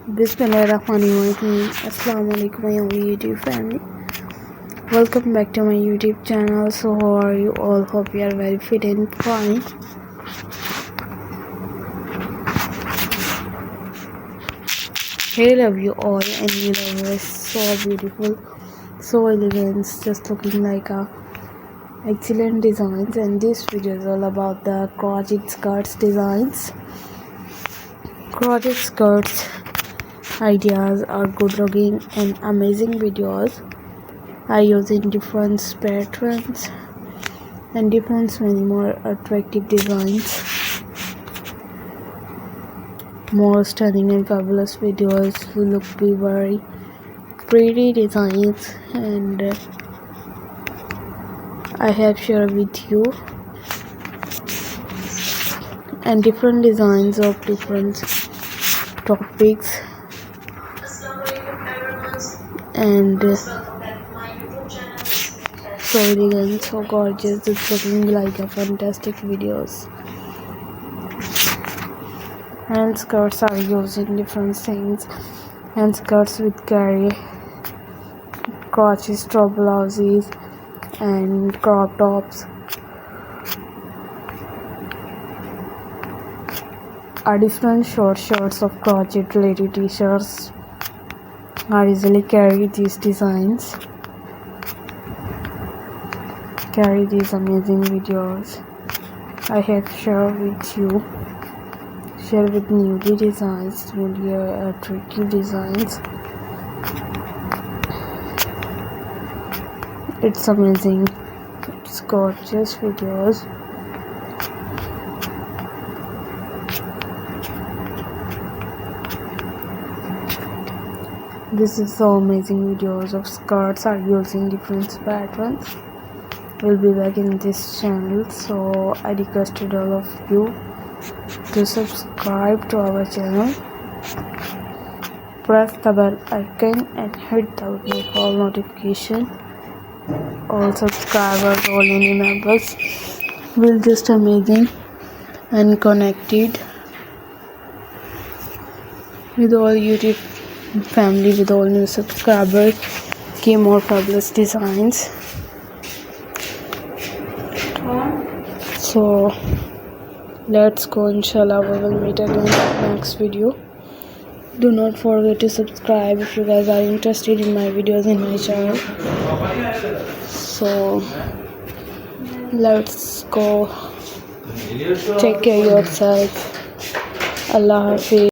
Bismillahirrahmanirrahim. Assalamu alaikum my YouTube family. Welcome back to my YouTube channel. So how are you all? Hope you are very fit and fine. Hey, love you all, and you love us. So beautiful, so elegant, just looking like a excellent designs. And this video is all about the crochet skirts designs. Crochet skirts ideas are good looking and amazing videos are using different patterns and different many more attractive designs. More stunning and fabulous videos will look be very pretty designs, and I have shared with you and different designs of different topics, and so elegant, so gorgeous, it's looking like a fantastic videos. Hand skirts are used in different things. Hand skirts with carry, crochet top blouses and crop tops are different short shorts of crochet related t-shirts are easily carry these designs, carry these amazing videos I have shared with you, share with newly designs, newly attractive designs. It's amazing, it's gorgeous videos. This is so amazing videos of skirts are using different patterns. We'll be back in this channel, so I requested all of you to subscribe to our channel, press the bell icon and hit the bell for notification. All subscribers, all new members will just amazing and connected with all YouTube family, with all new subscribers, give more fabulous designs. So let's go, inshallah we will meet again in the next video. Do not forget to subscribe if you guys are interested in my videos in my channel. So let's go, take care of yourself. Allah Hafiz.